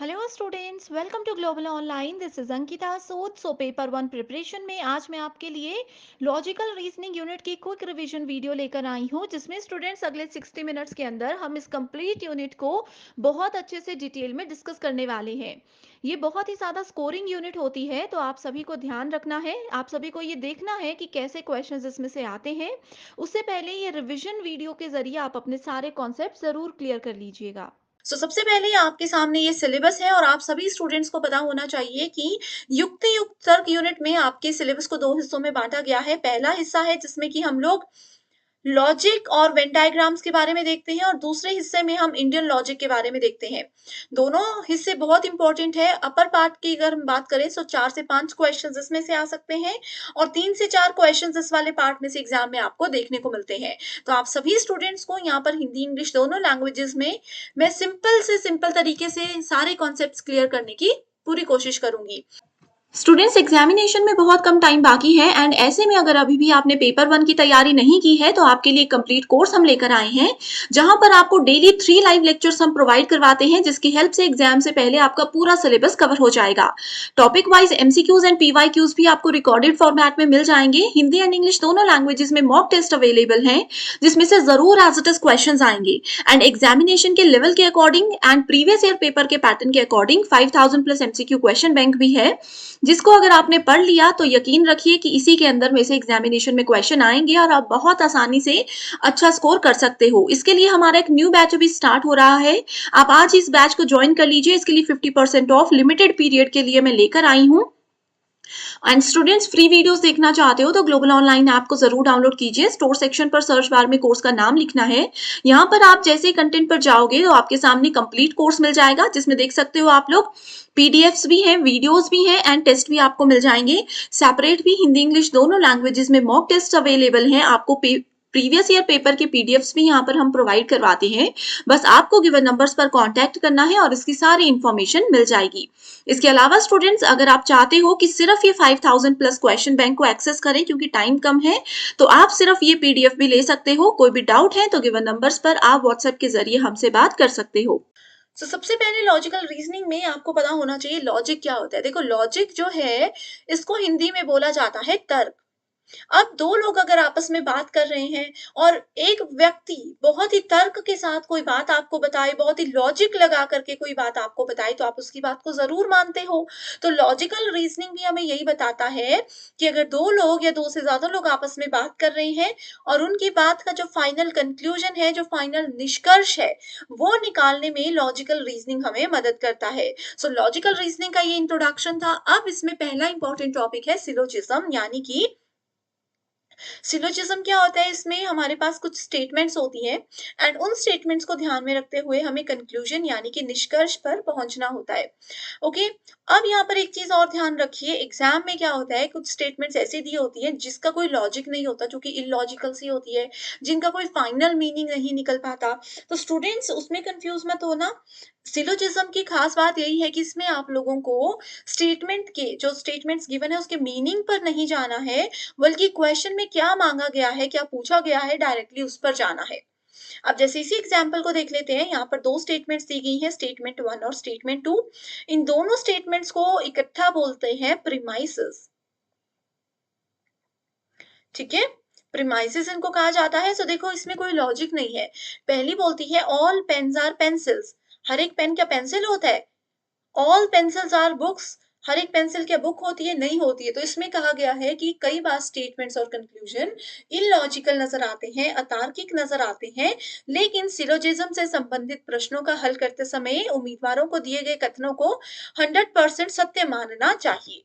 Hello students, welcome to global online. This is Ankita Sood. Paper one preparation में आज मैं आपके लिए लॉजिकल रीजनिंग यूनिट की क्विक रिवीजन वीडियो लेकर आई हूँ, जिसमें स्टूडेंट्स अगले 60 मिनट्स के अंदर हम इस कंप्लीट यूनिट को बहुत अच्छे से डिटेल में डिस्कस करने वाले हैं। ये बहुत ही ज़्यादा स्कोरिंग यूनिट होती है, तो आप सभी को ध्यान रखना है। आप सभी को ये देखना है कि कैसे क्वेश्चंस इसमें से आते हैं। उससे पहले ये रिवीजन वीडियो के जरिए आप अपने सारे कॉन्सेप्ट ज़रूर क्लियर कर लीजिएगा। सबसे पहले आपके सामने ये सिलेबस है और आप सभी स्टूडेंट्स को पता होना चाहिए कि युक्ति युक्त तर्क यूनिट में आपके सिलेबस को 2 हिस्सों में बाँटा गया है। पहला हिस्सा है जिसमें कि हम लोग लॉजिक और वेन डायग्राम्स के बारे में देखते हैं और दूसरे हिस्से में हम इंडियन लॉजिक के बारे में देखते हैं। दोनों हिस्से बहुत इंपॉर्टेंट है। अपर पार्ट की अगर हम बात करें तो 4 से 5 क्वेश्चंस इसमें से आ सकते हैं और 3 से 4 क्वेश्चंस इस वाले पार्ट में से एग्जाम में आपको देखने को मिलते हैं। तो आप सभी स्टूडेंट्स को यहाँ पर हिंदी इंग्लिश दोनों लैंग्वेजेस में मैं सिंपल से सिंपल तरीके से सारे कॉन्सेप्ट्स क्लियर करने की पूरी कोशिश करूंगी। स्टूडेंट्स एग्जामिनेशन में बहुत कम टाइम बाकी है एंड ऐसे में अगर अभी भी आपने पेपर वन की तैयारी नहीं की है तो आपके लिए कंप्लीट कोर्स हम लेकर आए हैं, जहां पर आपको डेली 3 लाइव लेक्चर्स हम प्रोवाइड करवाते हैं, जिसकी हेल्प से एग्जाम से पहले आपका पूरा सिलेबस कवर हो जाएगा। Topic wise MCQs and PYQs भी आपको रिकॉर्डेड फॉर्मेट में मिल जाएंगे। हिंदी एंड इंग्लिश दोनों लैंग्वेजेस में मॉक टेस्ट अवेलेबल हैं, जिसमें से जरूर एज इट इज क्वेश्चन आएंगे एंड एग्जामिनेशन के लेवल के according and previous year paper के पैटर्न के according 5000 plus MCQ question bank भी है, जिसको अगर आपने पढ़ लिया तो यकीन रखिए कि इसी के अंदर में से एग्जामिनेशन में क्वेश्चन आएंगे और आप बहुत आसानी से अच्छा स्कोर कर सकते हो। इसके लिए हमारा एक न्यू बैच अभी स्टार्ट हो रहा है। आप आज इस बैच को ज्वाइन कर लीजिए। इसके लिए 50% ऑफ लिमिटेड पीरियड के लिए मैं लेकर आई हूँ। एंड स्टूडेंट्स, फ्री वीडियोस देखना चाहते हो तो ग्लोबल ऑनलाइन ऐप को जरूर डाउनलोड कीजिए। स्टोर सेक्शन पर सर्च बार में कोर्स का नाम लिखना है। यहाँ पर आप जैसे ही कंटेंट पर जाओगे तो आपके सामने कंप्लीट कोर्स मिल जाएगा, जिसमें देख सकते हो आप लोग पीडीएफ्स भी हैं, वीडियोस भी हैं एंड टेस्ट भी आपको मिल जाएंगे। सेपरेट भी हिंदी इंग्लिश दोनों लैंग्वेजेस में मॉक टेस्ट अवेलेबल हैं। आपको प्रीवियस ईयर पेपर के पीडीएफ्स भी यहाँ पर हम प्रोवाइड करवाते हैं। बस आपको गिवन नंबर्स पर कांटेक्ट करना है और इसकी सारी इंफॉर्मेशन मिल जाएगी। इसके अलावा स्टूडेंट्स, अगर आप चाहते हो कि सिर्फ ये 5000 प्लस क्वेश्चन बैंक को एक्सेस करें क्योंकि टाइम कम है, तो आप सिर्फ ये पीडीएफ भी ले सकते हो। कोई भी डाउट है तो गिवन नंबर्स पर आप व्हाट्सएप के जरिए हमसे बात कर सकते हो। सबसे पहले लॉजिकल रीजनिंग में आपको पता होना चाहिए लॉजिक क्या होता है। देखो, लॉजिक जो है इसको हिंदी में बोला जाता है तर्क। अब 2 लोग अगर आपस में बात कर रहे हैं और एक व्यक्ति बहुत ही तर्क के साथ कोई बात आपको बताए, बहुत ही लॉजिक लगा करके कोई बात आपको बताए, तो आप उसकी बात को ज़रूर मानते हो। तो लॉजिकल रीज़निंग भी हमें यही बताता है कि अगर 2 लोग या 2 से ज़्यादा लोग आपस में बात कर रहे हैं और उनकी बात का जो फाइनल कंक्लूजन है, जो फाइनल निष्कर्ष है, वो निकालने में लॉजिकल रीज़निंग हमें मदद करता है। सो लॉजिकल रीज़निंग का ये इंट्रोडक्शन था। अब इसमें पहला इंपॉर्टेंट टॉपिक है सिलोजिज्म, यानी कि सिलोजिज्म क्या होता है। इसमें हमारे पास कुछ स्टेटमेंट्स होती हैं एंड उन स्टेटमेंट्स को ध्यान में रखते हुए हमें कंक्लूजन यानी कि निष्कर्ष पर पहुंचना होता है। ओके, अब यहाँ पर एक चीज और ध्यान रखिए। एग्जाम में क्या होता है, कुछ स्टेटमेंट्स ऐसी दी होती हैं जिसका कोई लॉजिक नहीं होता, जो कि इलॉजिकल सी होती है, जिनका कोई फाइनल मीनिंग नहीं निकल पाता। तो स्टूडेंट्स, उसमें कंफ्यूज मत होना। सिलोजिज्म की खास बात यही है कि इसमें आप लोगों को स्टेटमेंट के जो स्टेटमेंट्स गिवन है उसके मीनिंग पर नहीं जाना है, बल्कि क्वेश्चन में क्या मांगा गया है, क्या पूछा गया है, डायरेक्टली उस पर जाना है। अब जैसे इसी एग्जाम्पल को देख लेते हैं। यहाँ पर 2 स्टेटमेंट्स दी गई हैं, स्टेटमेंट 1 और स्टेटमेंट 2। इन दोनों स्टेटमेंट्स को इकट्ठा बोलते हैं प्रीमाइसेस। ठीक है, प्रीमाइसेस इनको कहा जाता है। सो देखो, इसमें कोई लॉजिक नहीं है। पहली बोलती है ऑल पेन्स आर पेंसिल्स। हर एक पेन क्या पेंसिल होता है? All pencils are books. हर एक पेंसिल क्या बुक होती है? नहीं होती है। तो इसमें कहा गया है कि कई बार स्टेटमेंट्स और कंक्लूजन इलॉजिकल नजर आते हैं, अतार्किक नजर आते हैं, लेकिन सिलोजिज्म से संबंधित प्रश्नों का हल करते समय उम्मीदवारों को दिए गए कथनों को 100% सत्य मानना चाहिए।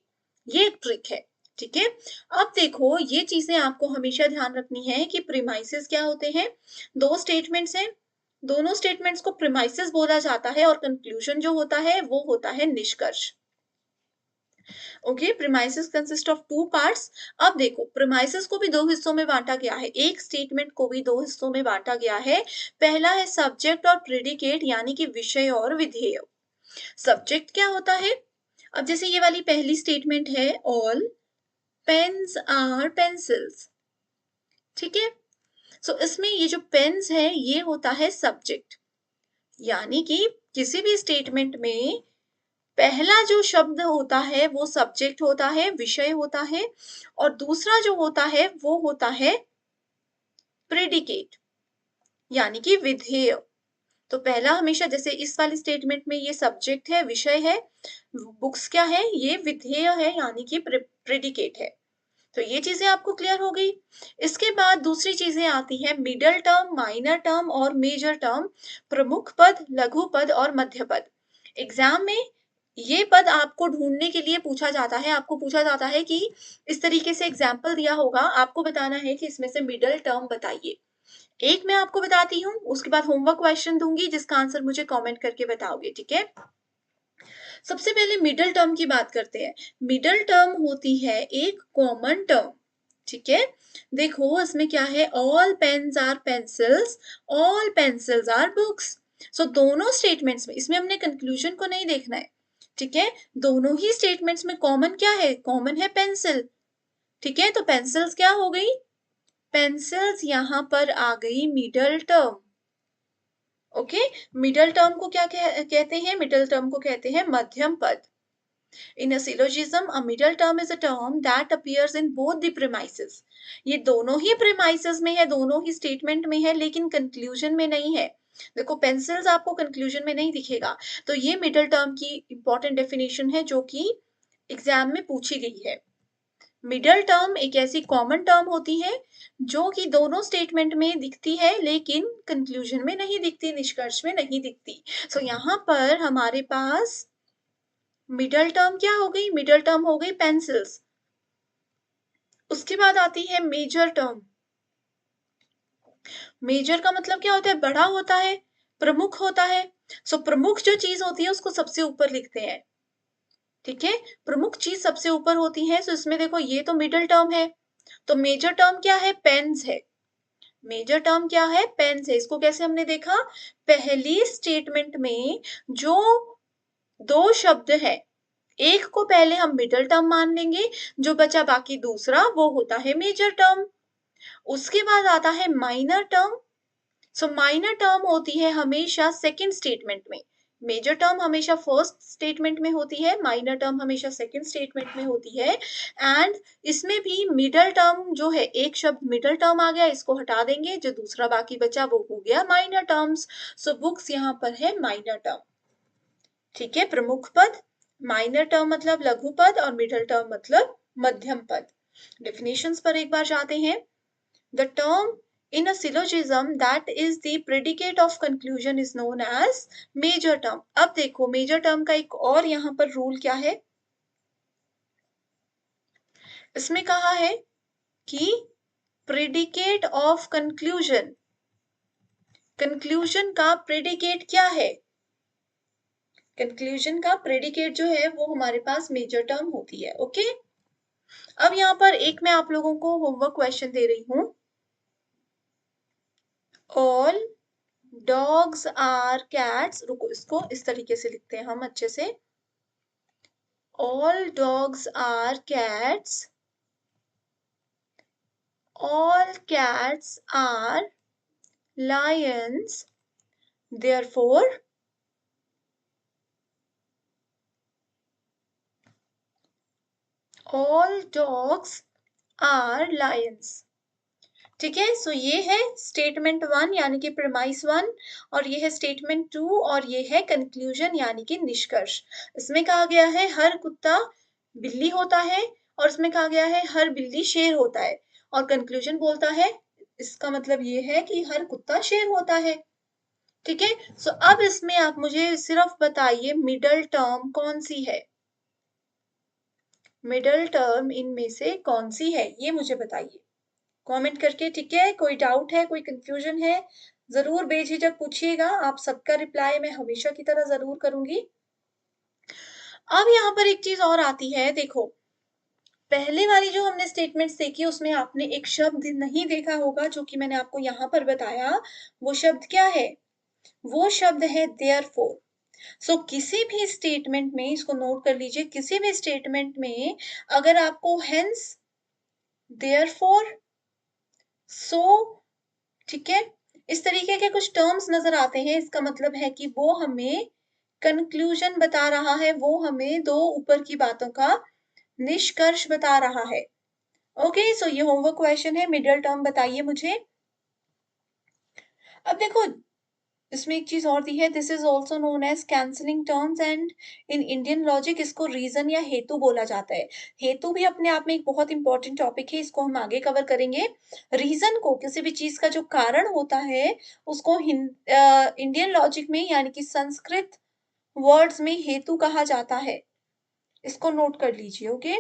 ये एक ट्रिक है। ठीक है, अब देखो, ये चीजें आपको हमेशा ध्यान रखनी है कि प्रीमाइसेस क्या होते हैं। 2 स्टेटमेंट्स हैं, दोनों स्टेटमेंट्स को प्रीमाइसेस बोला जाता है और कंक्लूजन जो होता है वो होता है निष्कर्ष। Okay, premises consist of 2 parts. अब देखो, प्रीमाइसेस को भी 2 हिस्सों में बांटा गया है, एक स्टेटमेंट को भी 2 हिस्सों में बांटा गया है। पहला है सब्जेक्ट और प्रेडिकेट, यानी कि विषय और विधेय। सब्जेक्ट क्या होता है? अब जैसे ये वाली पहली स्टेटमेंट है, ऑल पेन्स आर पेंसिल्स। ठीक है, सो इसमें ये जो पेन्स है ये होता है सब्जेक्ट, यानी कि किसी भी स्टेटमेंट में पहला जो शब्द होता है वो सब्जेक्ट होता है, विषय होता है, और दूसरा जो होता है वो होता है प्रेडिकेट, यानी कि विधेय। तो पहला हमेशा, जैसे इस वाली स्टेटमेंट में ये सब्जेक्ट है, विषय है, बुक्स क्या है, ये विधेय है यानी कि प्रेडिकेट है। तो ये चीजें आपको क्लियर हो गई। इसके बाद दूसरी चीजें आती है मिडल टर्म, माइनर टर्म और मेजर टर्म, प्रमुख पद, लघु पद और मध्य पद। एग्जाम में ये पद आपको ढूंढने के लिए पूछा जाता है, आपको पूछा जाता है कि इस तरीके से एग्जाम्पल दिया होगा, आपको बताना है कि इसमें से मिडल टर्म बताइए। एक मैं आपको बताती हूँ, उसके बाद होमवर्क क्वेश्चन दूंगी जिसका आंसर मुझे कमेंट करके बताओगे, ठीक है। सबसे पहले मिडल टर्म की बात करते हैं। मिडल टर्म होती है एक कॉमन टर्म, ठीक है। देखो इसमें क्या है, all pens are pencils, all pencils are books. So दोनों स्टेटमेंट्स में, इसमें हमने कंक्लूजन को नहीं देखना है, ठीक है। दोनों ही स्टेटमेंट्स में कॉमन क्या है, कॉमन है पेंसिल, ठीक है। तो पेंसिल्स क्या हो गई, पेंसिल्स यहां पर आ गई middle term. Okay, middle term को क्या कहते हैं, मिडल टर्म को कहते हैं मध्यम पद। In a syllogism, a middle term is a term that appears in both the premises. ये दोनों ही premises में है, दोनों ही statement में है, लेकिन conclusion में नहीं है। देखो पेंसिल्स आपको कंक्लूजन में नहीं दिखेगा, तो ये मिडल टर्म की इंपॉर्टेंट डेफिनेशन है जो कि एग्जाम में पूछी गई है। मिडल टर्म एक ऐसी कॉमन टर्म होती है जो कि दोनों स्टेटमेंट में दिखती है लेकिन कंक्लूजन में नहीं दिखती, निष्कर्ष में नहीं दिखती। सो यहाँ पर हमारे पास मिडल टर्म क्या हो गई, मिडल टर्म हो गई पेंसिल्स। उसके बाद आती है मेजर टर्म। मेजर का मतलब क्या होता है, बड़ा होता है, प्रमुख होता है। सो प्रमुख जो चीज होती है उसको सबसे ऊपर लिखते हैं, ठीक है। प्रमुख चीज सबसे ऊपर होती है। सो इसमें देखो ये तो मिडल टर्म है, तो मेजर टर्म क्या है, पेन्स है। मेजर टर्म क्या है, पेन्स है। इसको कैसे हमने देखा, पहली स्टेटमेंट में जो दो शब्द है, एक को पहले हम मिडल टर्म मान लेंगे, जो बचा बाकी दूसरा वो होता है मेजर टर्म। उसके बाद आता है माइनर टर्म। सो माइनर टर्म होती है हमेशा सेकंड स्टेटमेंट में, मेजर टर्म हमेशा फर्स्ट स्टेटमेंट में होती है, माइनर टर्म हमेशा सेकंड स्टेटमेंट में होती है। एंड इसमें भी मिडल टर्म जो है, एक शब्द मिडल टर्म आ गया, इसको हटा देंगे, जो दूसरा बाकी बचा वो हो गया माइनर टर्म्स। सो बुक्स यहाँ पर है माइनर टर्म, ठीक है। प्रमुख पद, माइनर टर्म मतलब लघु पद, और मिडल टर्म मतलब मध्यम पद। डेफिनेशंस पर एक बार जाते हैं। The term in a syllogism that is the predicate of conclusion is known as major term। अब देखो मेजर टर्म का एक और यहाँ पर रूल क्या है, इसमें कहा है कि प्रेडिकेट ऑफ कंक्लूजन, कंक्लूजन का प्रेडिकेट क्या है, कंक्लूजन का प्रेडिकेट जो है वो हमारे पास मेजर टर्म होती है। ओके, अब यहाँ पर एक मैं आप लोगों को होमवर्क क्वेश्चन दे रही हूँ। ऑल डॉग्स आर कैट्स, रुको इसको इस तरीके से लिखते हैं हम अच्छे से। All dogs are cats, all cats are lions, therefore all dogs are lions। ठीक है, सो ये है स्टेटमेंट वन यानी कि प्रेमाइस वन, और ये है स्टेटमेंट टू, और ये है कंक्लूजन यानी कि निष्कर्ष। इसमें कहा गया है हर कुत्ता बिल्ली होता है, और इसमें कहा गया है हर बिल्ली शेर होता है, और कंक्लूजन बोलता है इसका मतलब ये है कि हर कुत्ता शेर होता है, ठीक है। सो अब इसमें आप मुझे सिर्फ बताइए मिडल टर्म कौन सी है, मिडल टर्म इनमें से कौन सी है, ये मुझे बताइए कमेंट करके, ठीक है। कोई डाउट है, कोई कंफ्यूजन है, जरूर बेझिझक पूछिएगा, आप सबका रिप्लाई मैं हमेशा की तरह जरूर करूंगी। अब यहाँ पर एक चीज और आती है, देखो पहले वाली जो हमने स्टेटमेंट्स देखी उसमें आपने एक शब्द नहीं देखा होगा जो कि मैंने आपको यहाँ पर बताया। वो शब्द क्या है, वो शब्द है देयरफॉर। सो किसी भी स्टेटमेंट में, इसको नोट कर लीजिए, किसी भी स्टेटमेंट में अगर आपको हेंस, देयरफॉर, सो, ठीक है, इस तरीके के कुछ टर्म्स नजर आते हैं, इसका मतलब है कि वो हमें कंक्लूजन बता रहा है, वो हमें 2 ऊपर की बातों का निष्कर्ष बता रहा है। ओके, सो ये होमवर्क क्वेश्चन है, मिडल टर्म बताइए मुझे। अब देखो, इसमें एक चीज और दी है, this is also known as cancelling terms and in Indian logic इसको रीजन या हेतु बोला जाता है। हेतु भी अपने आप में एक बहुत इंपॉर्टेंट टॉपिक है, इसको हम आगे कवर करेंगे। रीजन को, किसी भी चीज का जो कारण होता है, उसको इंडियन लॉजिक में यानी कि संस्कृत वर्ड्स में हेतु कहा जाता है। इसको नोट कर लीजिए। ओके,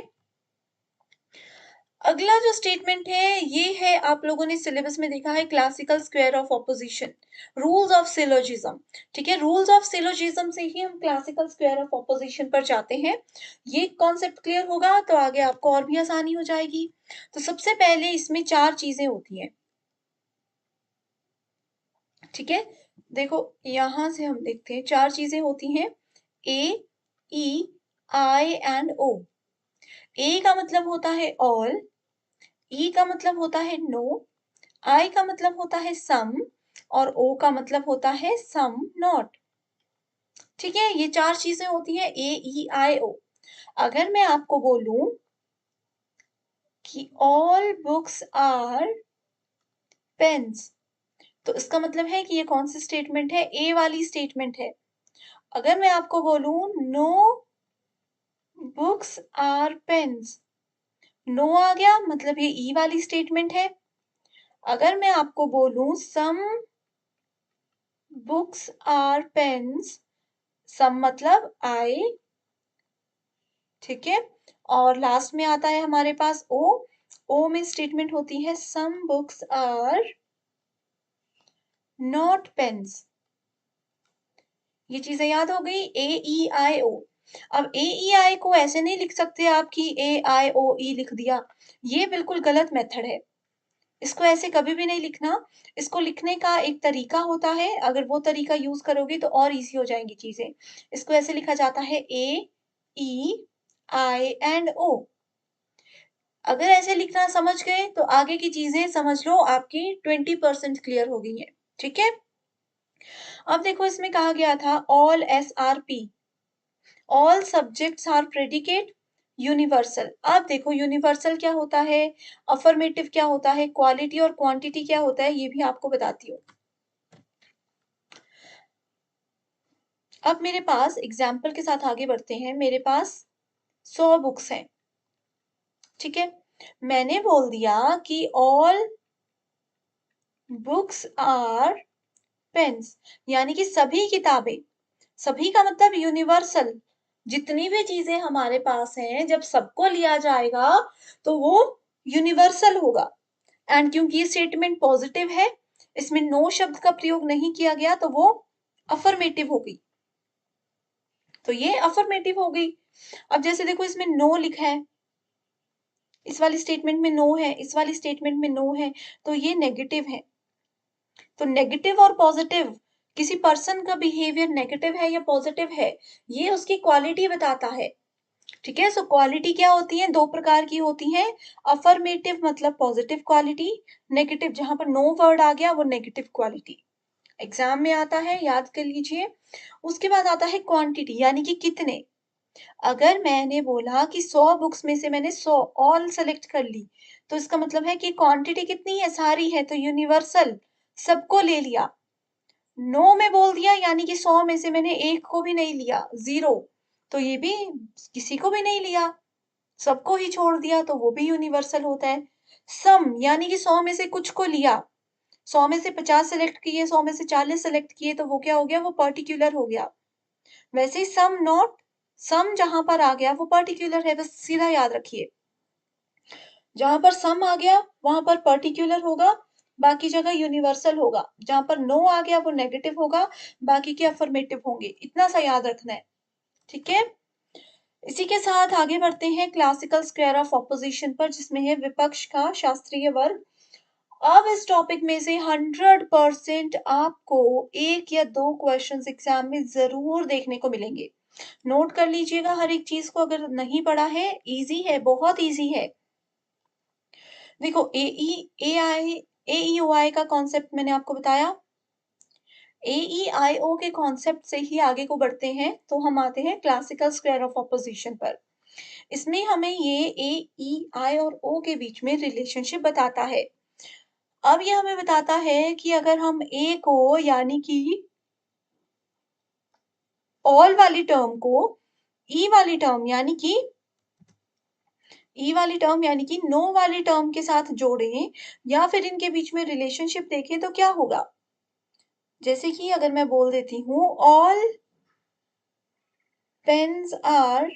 अगला जो स्टेटमेंट है ये है, आप लोगों ने सिलेबस में देखा है, classical square of opposition, rules of syllogism. ठीक है, रूल्स ऑफ सिलोजिज्म से ही हम क्लासिकल स्क्वायर ऑफ ऑपोजिशन पर जाते हैं। ये कॉन्सेप्ट क्लियर होगा तो आगे आपको और भी आसानी हो जाएगी। तो सबसे पहले इसमें 4 चीजें होती हैं। ठीक है, देखो यहां से हम देखते हैं 4 चीजें होती हैं, ए, ई, आई एंड ओ। ए का मतलब होता है ऑल, ई का मतलब होता है नो, आई का मतलब होता है सम, और ओ का मतलब होता है सम नॉट। ठीक है, ये 4 चीजें होती हैं, ए, ई, आई, ओ। अगर मैं आपको बोलूं कि ऑल बुक्स आर पेन्स, तो इसका मतलब है कि ये कौन सी स्टेटमेंट है, ए वाली स्टेटमेंट है। अगर मैं आपको बोलूं no books are pens, no आ गया, मतलब ये ई वाली स्टेटमेंट है। अगर मैं आपको बोलूं सम बुक्स आर पेन्स, सम मतलब आई। ठीक है, और लास्ट में आता है हमारे पास ओ। ओ में स्टेटमेंट होती है some books are not pens. ये चीजें याद हो गई, ए, ई, आई, ओ। अब ए, ई, आई को ऐसे नहीं लिख सकते आप कि ए, आई, ओ, ई लिख दिया, ये बिल्कुल गलत मेथड है। इसको ऐसे कभी भी नहीं लिखना। इसको लिखने का एक तरीका होता है, अगर वो तरीका यूज करोगे तो और इजी हो जाएंगी चीजें। इसको ऐसे लिखा जाता है ए, ई, आई एंड ओ। अगर ऐसे लिखना समझ गए तो आगे की चीजें समझ लो आपकी 20% क्लियर हो गई है। ठीक है, अब देखो इसमें कहा गया था all S are P, all subjects are predicate universal. अब देखो यूनिवर्सल क्या होता है, अफर्मेटिव क्या होता है, क्वालिटी और क्वांटिटी क्या होता है, ये भी आपको बताती हूँ। अब मेरे पास एग्जाम्पल के साथ आगे बढ़ते हैं, मेरे पास 100 बुक्स हैं। ठीक है, मैंने बोल दिया कि ऑल बुक्स आर पेन्स, यानी कि सभी किताबें, सभी का मतलब यूनिवर्सल, जितनी भी चीजें हमारे पास हैं जब सबको लिया जाएगा तो वो यूनिवर्सल होगा। एंड क्योंकि ये स्टेटमेंट पॉजिटिव है, इसमें नो शब्द का प्रयोग नहीं किया गया, तो वो अफर्मेटिव होगी। तो ये अफर्मेटिव हो गई। अब जैसे देखो इसमें नो लिखा है, इस वाली स्टेटमेंट में नो है, इस वाली स्टेटमेंट में नो है, तो ये नेगेटिव है। तो नेगेटिव और पॉजिटिव, किसी पर्सन का बिहेवियर नेगेटिव है या पॉजिटिव है, ये उसकी क्वालिटी बताता है। ठीक है, सो क्वालिटी क्या होती है, 2 प्रकार की होती है। अफर्मेटिव मतलब पॉजिटिव क्वालिटी, नेगेटिव जहां पर नो वर्ड आ गया वो नेगेटिव क्वालिटी। एग्जाम में आता है, याद कर लीजिए। उसके बाद आता है क्वांटिटी, यानी कि कितने। अगर मैंने बोला कि 100 बुक्स में से मैंने 100 ऑल सेलेक्ट कर ली, तो इसका मतलब है कि क्वांटिटी कितनी है, सारी है, तो यूनिवर्सल, सबको ले लिया। नो में बोल दिया यानी कि 100 में से मैंने एक को भी नहीं लिया, जीरो, तो ये भी किसी को भी नहीं लिया, सबको ही छोड़ दिया, तो वो भी यूनिवर्सल होता है। सम यानी कि 100 में से कुछ को लिया, 100 में से 50 सेलेक्ट किए, 100 में से 40 सेलेक्ट किए, तो वो क्या हो गया, वो पर्टिकुलर हो गया। वैसे ही सम नॉट, सम जहां पर आ गया वो पर्टिकुलर है, बस सीधा याद रखिए। जहां पर सम आ गया वहां पर पर्टिकुलर होगा, बाकी जगह यूनिवर्सल होगा। जहां पर नो आ गया वो नेगेटिव होगा, बाकी के अफर्मेटिव होंगे। इतना सा याद रखना है। ठीक है, इसी के साथ आगे बढ़ते हैं क्लासिकल स्क्वायर ऑफ ऑपोजिशन पर, जिसमें है विपक्ष का शास्त्रीय वर्ग। अब इस टॉपिक में से 100% आपको एक या दो क्वेश्चंस एग्जाम में जरूर देखने को मिलेंगे। नोट कर लीजिएगा हर एक चीज को, अगर नहीं पढ़ा है, इजी है, बहुत इजी है। देखो ए, ई, ए, आई, ए, ई, ओ, आई का कॉन्सेप्ट मैंने आपको बताया। AEIO के कॉन्सेप्ट से ही आगे को बढ़ते हैं, तो हम आते हैं क्लासिकल स्क्वायर ऑफ ऑपोजिशन पर। इसमें हमें ये ए, ई, आई और ओ के बीच में रिलेशनशिप बताता है। अब ये हमें बताता है कि अगर हम ए को यानी कि ऑल वाली टर्म को ई वाली टर्म यानी कि नो वाली टर्म के साथ जोड़ें या फिर इनके बीच में रिलेशनशिप देखें तो क्या होगा? जैसे कि अगर मैं बोल देती हूँ ऑल पेन्स आर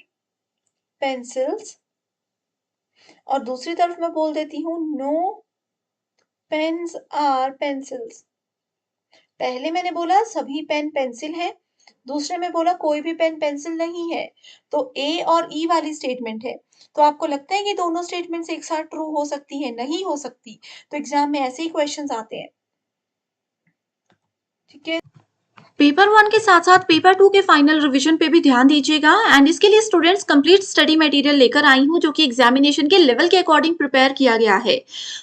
पेंसिल्स और दूसरी तरफ मैं बोल देती हूँ नो पेन्स आर पेंसिल्स। पहले मैंने बोला सभी पेन पेंसिल हैं, दूसरे में बोला कोई भी पेन पेंसिल नहीं है। तो ए और ई वाली स्टेटमेंट है। तो आपको लगता है कि दोनों स्टेटमेंट्स एक साथ ट्रू हो सकती है? नहीं हो सकती। तो एग्जाम में ऐसे ही क्वेश्चंस आते हैं। ठीक है। पेपर 1 के साथ-साथ पेपर 2 के फाइनल रिवीजन पे भी ध्यान दीजिएगा एंड इसके लिए स्टूडेंट्स कंप्लीट स्टडी मटेरियल लेकर आई हूँ जो कि एग्जामिनेशन के लेवल के अकॉर्डिंग प्रिपेयर किया गया है।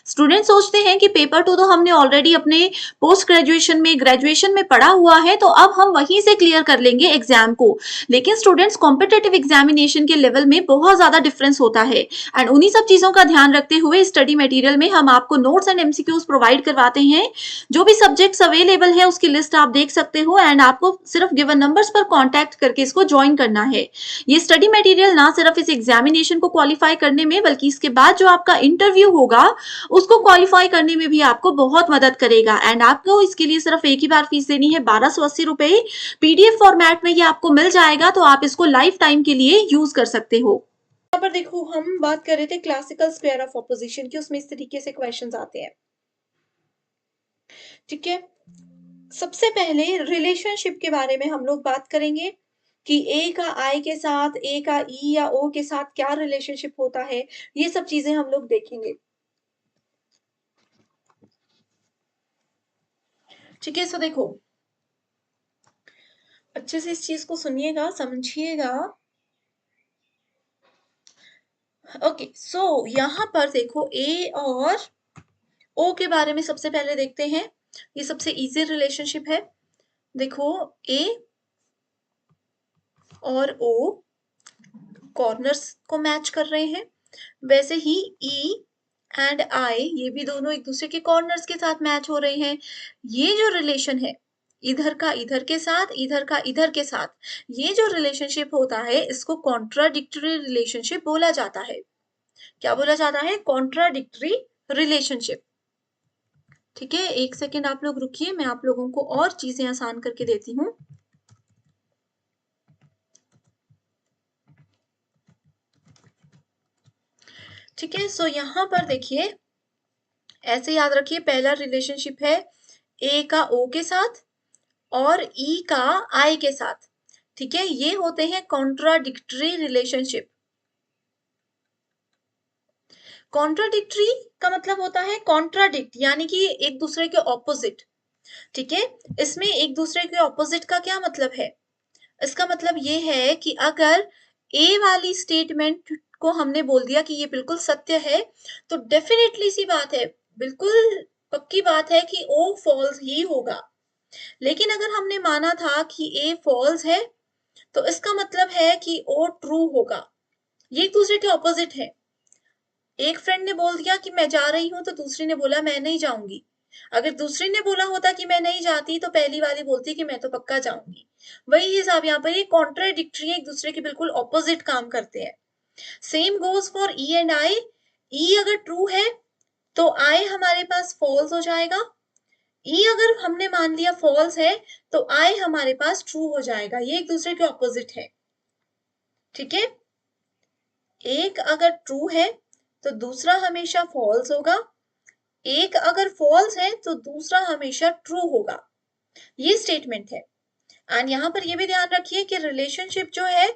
स्टूडेंट सोचते हैं कि पेपर 2 तो हमने ऑलरेडी अपने पोस्ट ग्रेजुएशन में ग्रेजुएशन में पढ़ा हुआ है तो अब हम वहीं से क्लियर कर लेंगे एग्जाम को। लेकिन स्टूडेंट्स कॉम्पिटेटिव एग्जामिनेशन के लेवल में बहुत ज्यादा डिफरेंस होता है एंड उन्हीं सब चीजों का ध्यान रखते हुए स्टडी मटेरियल में हम आपको नोट्स एंड एमसीक्यूज प्रोवाइड करवाते हैं। जो भी सब्जेक्ट्स अवेलेबल है उसकी लिस्ट आप देख सकते हो एंड आपको सिर्फ गिवन नंबर्स पर कांटेक्ट करके इसको ज्वाइन करना है। ये स्टडी मटेरियल ना सिर्फ इस एग्जामिनेशन को क्वालिफाई करने में बल्कि इसके बाद जो आपका इंटरव्यू होगा उसको क्वालिफाई करने में भी आपको बहुत मदद करेगा एंड आपको इसके लिए सिर्फ एक ही बार फीस देनी है 1280 रुपए। पीडीएफ फॉर्मेट में ये आपको मिल जाएगा तो आप इसको लाइफ टाइम के लिए यूज कर सकते हो। यहाँ पर देखो हम बात कर रहे थे क्लासिकल स्क्वायर ऑफ ऑपोजिशन की, उसमें इस तरीके से क्वेश्चंस आते हैं। ठीक है। सबसे पहले रिलेशनशिप के बारे में हम लोग बात करेंगे कि ए का आई के साथ, ए का ई या ओ के साथ क्या रिलेशनशिप होता है, ये सब चीजें हम लोग देखेंगे। ठीक है। सो देखो अच्छे से इस चीज को सुनिएगा, समझिएगा। ओके। सो यहाँ पर देखो ए और ओ के बारे में सबसे पहले देखते हैं। ये सबसे इजी रिलेशनशिप है। देखो ए और ओ कॉर्नर्स को मैच कर रहे हैं, वैसे ही ई एंड आई ये भी दोनों एक दूसरे के कॉर्नर्स के साथ मैच हो रहे हैं। ये जो रिलेशन है इधर का इधर के साथ, इधर का इधर के साथ, ये जो रिलेशनशिप होता है इसको कॉन्ट्राडिक्टरी रिलेशनशिप बोला जाता है। क्या बोला जाता है? Contradictory relationship. ठीक है। एक सेकेंड आप लोग रुकिए, मैं आप लोगों को और चीजें आसान करके देती हूँ। ठीक है। सो यहाँ पर देखिए ऐसे याद रखिए, पहला रिलेशनशिप है ए का ओ के साथ और ई का आई के साथ। ठीक है। ये होते हैं कॉन्ट्राडिक्टरी रिलेशनशिप। कॉन्ट्राडिक्टरी का मतलब होता है कॉन्ट्राडिक्ट यानी कि एक दूसरे के ऑपोजिट। ठीक है। इसमें एक दूसरे के ऑपोजिट का क्या मतलब है? इसका मतलब ये है कि अगर ए वाली स्टेटमेंट को हमने बोल दिया कि ये बिल्कुल सत्य है तो डेफिनेटली सी बात है, बिल्कुल पक्की बात है कि ओ फॉल्स ही होगा। लेकिन अगर हमने माना था कि ए फॉल्स है तो इसका मतलब है कि ओ ट्रू होगा। ये एक दूसरे के ऑपोजिट है। एक फ्रेंड ने बोल दिया कि मैं जा रही हूं तो दूसरी ने बोला मैं नहीं जाऊंगी। अगर दूसरी ने बोला होता कि मैं नहीं जाती तो पहली वाली बोलती कि मैं तो पक्का जाऊंगी। वही हिसाब यहाँ पर ये कॉन्ट्राडिक्टरी एक दूसरे के बिल्कुल ऑपोजिट काम करते हैं। Same goes for E and I. E अगर ट्रू है तो आई हमारे पास फॉल्स हो जाएगा। ई अगर हमने मान लिया फॉल्स है तो आई हमारे पास ट्रू हो जाएगा। ये एक दूसरे के ऑपोजिट है। ठीक है। एक अगर ट्रू है तो दूसरा हमेशा फॉल्स होगा। एक अगर फॉल्स है तो दूसरा हमेशा ट्रू होगा। ये स्टेटमेंट है। एंड यहाँ पर ये भी ध्यान रखिए कि रिलेशनशिप जो है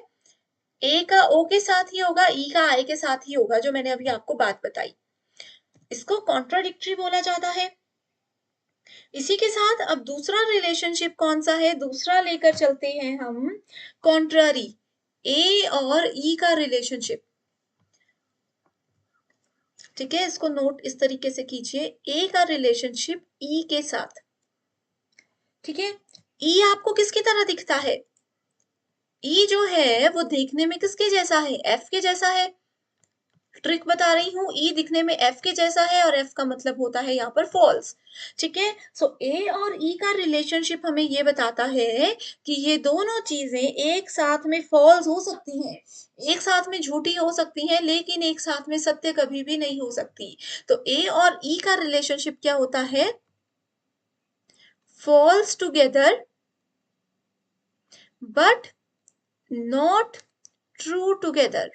ए का ओ के साथ ही होगा, ई का आई के साथ ही होगा, जो मैंने अभी आपको बात बताई। इसको कॉन्ट्राडिक्टरी बोला जाता है। इसी के साथ अब दूसरा रिलेशनशिप कौन सा है? दूसरा लेकर चलते हैं हम कॉन्ट्रारी, ए और ई का रिलेशनशिप। ठीक है। इसको नोट इस तरीके से कीजिए, ए का रिलेशनशिप ई के साथ। ठीक है। ई आपको किसकी तरह दिखता है? ई जो है वो देखने में किसके जैसा है? एफ के जैसा है। ट्रिक बता रही हूँ, ई दिखने में एफ के जैसा है और एफ का मतलब होता है यहाँ पर फॉल्स। ठीक है, सो ए और ई का रिलेशनशिप हमें ये बताता है कि ये दोनों चीजें एक साथ में फॉल्स हो सकती हैं, एक साथ में झूठी हो सकती हैं, लेकिन एक साथ में सत्य कभी भी नहीं हो सकती। तो ए और ई का रिलेशनशिप क्या होता है? False together but not true together.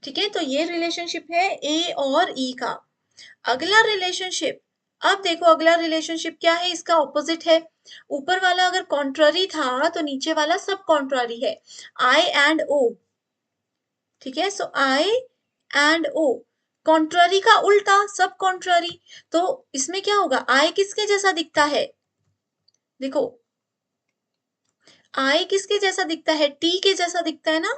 ठीक है, तो ये रिलेशनशिप है ए और ई का। अगला रिलेशनशिप, अब देखो अगला रिलेशनशिप क्या है, इसका ऑपोजिट है। ऊपर वाला अगर कॉन्ट्ररी था तो नीचे वाला सब कॉन्ट्ररी है, आई एंड ओ। ठीक है, सो आई एंड ओ, कॉन्ट्ररी का उल्टा सब कॉन्ट्ररी। तो इसमें क्या होगा, आई किसके जैसा दिखता है? देखो आई किसके जैसा दिखता है? टी के जैसा दिखता है ना।